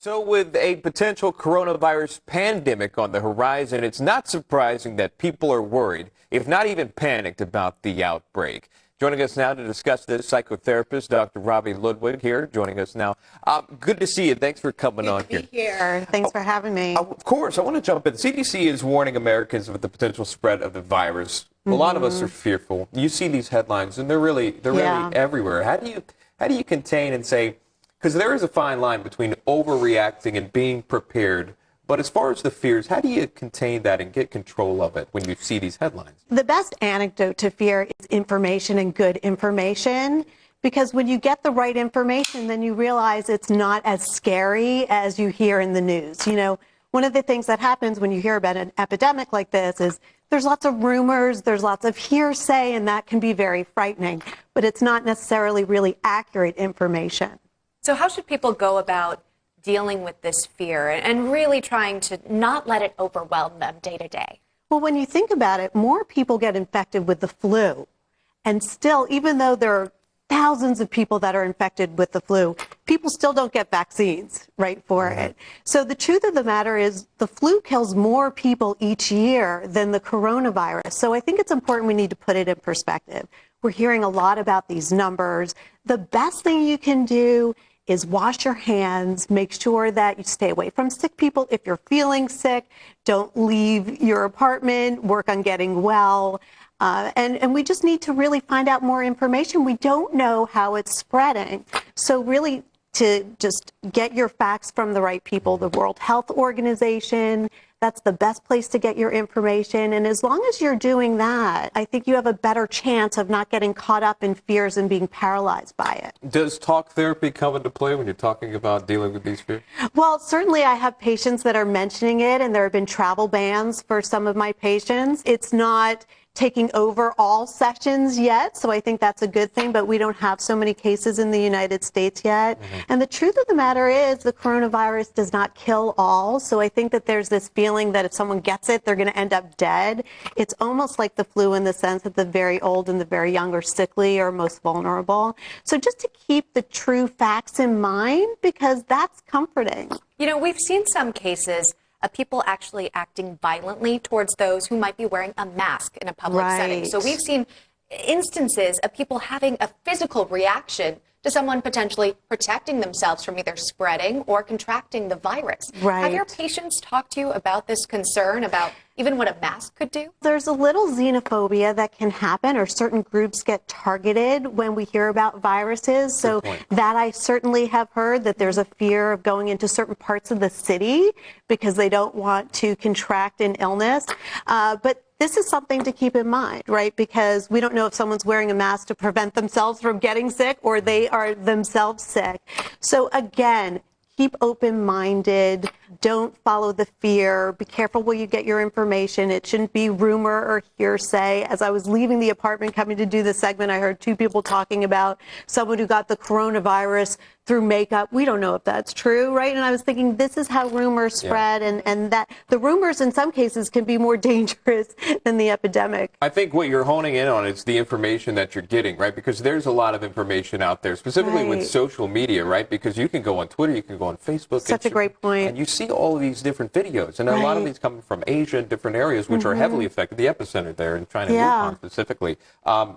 So with a potential coronavirus pandemic on the horizon, it's not surprising that people are worried, if not even panicked, about the outbreak. Joining us now to discuss this, psychotherapist Dr. Robi Ludwig here, joining us now. Good to see you. Thanks for coming on here. Good to be here. Thanks for having me. Of course, I want to jump in. The CDC is warning Americans of the potential spread of the virus. A lot of us are fearful. You see these headlines, and they're really everywhere. How do you contain and say? Because there is a fine line between overreacting and being prepared. But as far as the fears, how do you contain that and get control of it when you see these headlines? The best antidote to fear is information and good information. Because when you get the right information, then you realize it's not as scary as you hear in the news. You know, one of the things that happens when you hear about an epidemic like this is there's lots of rumors, there's lots of hearsay, and that can be very frightening. But it's not necessarily really accurate information. So how should people go about dealing with this fear and really trying to not let it overwhelm them day to day? Well, when you think about it, more people get infected with the flu. And still, even though there are thousands of people that are infected with the flu, people still don't get vaccines, right, for it. So the truth of the matter is the flu kills more people each year than the coronavirus. So I think it's important we need to put it in perspective. We're hearing a lot about these numbers. The best thing you can do is wash your hands, make sure that you stay away from sick people. If you're feeling sick, don't leave your apartment, work on getting well. And we just need to really find out more information. We don't know how it's spreading. So really to just get your facts from the right people, the World Health Organization, that's the best place to get your information. And as long as you're doing that, I think you have a better chance of not getting caught up in fears and being paralyzed by it. Does talk therapy come into play when you're talking about dealing with these fears? Well, certainly I have patients that are mentioning it, and there have been travel bans for some of my patients. It's not taking over all sessions yet, so I think that's a good thing, but we don't have so many cases in the United States yet. And the truth of the matter is the coronavirus does not kill all, so I think that there's this feeling that if someone gets it, they're going to end up dead. It's almost like the flu in the sense that the very old and the very young are sickly or most vulnerable. So just to keep the true facts in mind, because that's comforting. You know, we've seen some cases of people actually acting violently towards those who might be wearing a mask in a public setting. So we've seen instances of people having a physical reaction to someone potentially protecting themselves from either spreading or contracting the virus. Have your patients talked to you about this concern, about even what a mask could do? There's a little xenophobia that can happen, or certain groups get targeted when we hear about viruses. So that I certainly have heard, that there's a fear of going into certain parts of the city because they don't want to contract an illness. But this is something to keep in mind, right? Because we don't know if someone's wearing a mask to prevent themselves from getting sick or they are themselves sick. So again, keep open-minded. Don't follow the fear. Be careful where you get your information. It shouldn't be rumor or hearsay. As I was leaving the apartment coming to do this segment, I heard two people talking about someone who got the coronavirus through makeup. We don't know if that's true, right? And I was thinking, this is how rumors spread, and that the rumors in some cases can be more dangerous than the epidemic. I think what you're honing in on is the information that you're getting, right? Because there's a lot of information out there, specifically with social media, right? Because you can go on Twitter, you can go on Facebook. Such a great point. And you see all of these different videos, and a lot of these coming from Asia and different areas, which are heavily affected, the epicenter there in China, Wuhan specifically.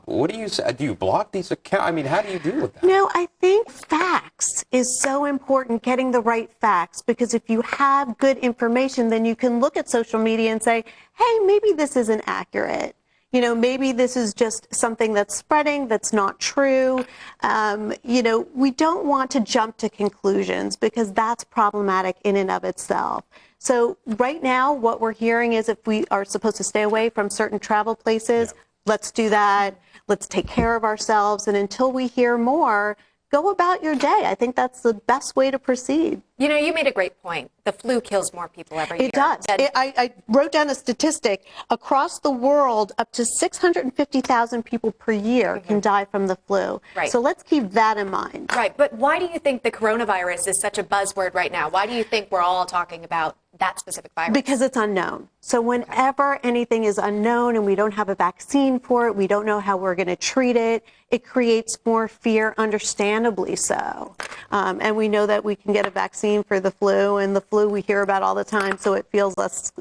What do you say? Do you block these accounts? I mean, how do you deal with that? No, I think facts is so important, getting the right facts, because if you have good information, then you can look at social media and say, hey, maybe this isn't accurate. You know, maybe this is just something that's spreading that's not true. You know, we don't want to jump to conclusions because that's problematic in and of itself. So right now, what we're hearing is if we are supposed to stay away from certain travel places, let's do that. Let's take care of ourselves. And until we hear more, go about your day. I think that's the best way to proceed. You know, you made a great point. The flu kills more people every year. It does. I wrote down a statistic. Across the world, up to 650,000 people per year can die from the flu. So let's keep that in mind. But why do you think the coronavirus is such a buzzword right now? Why do you think we're all talking about that specific virus? Because it's unknown. So whenever anything is unknown and we don't have a vaccine for it, we don't know how we're going to treat it, it creates more fear, understandably so. And we know that we can get a vaccine for the flu, and the flu we hear about all the time, so it feels less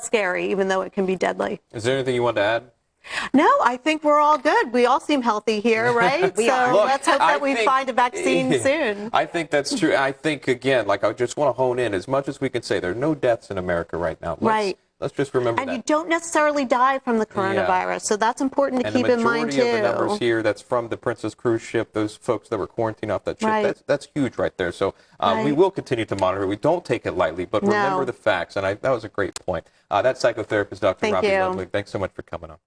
scary, even though it can be deadly. Is there anything you want to add? No, I think we're all good. We all seem healthy here, right? We are. Look, let's hope that we find a vaccine soon. I think that's true. I think, again, like I just want to hone in as much as we can say, there are no deaths in America right now. Let's just remember that. And you don't necessarily die from the coronavirus, so that's important to keep in mind, too. And the majority of the numbers here, that's from the Princess cruise ship, those folks that were quarantined off that ship, that's huge right there. So we will continue to monitor. We don't take it lightly, but remember the facts, and that was a great point. That's psychotherapist Dr. Robi Ludwig. Thanks so much for coming on.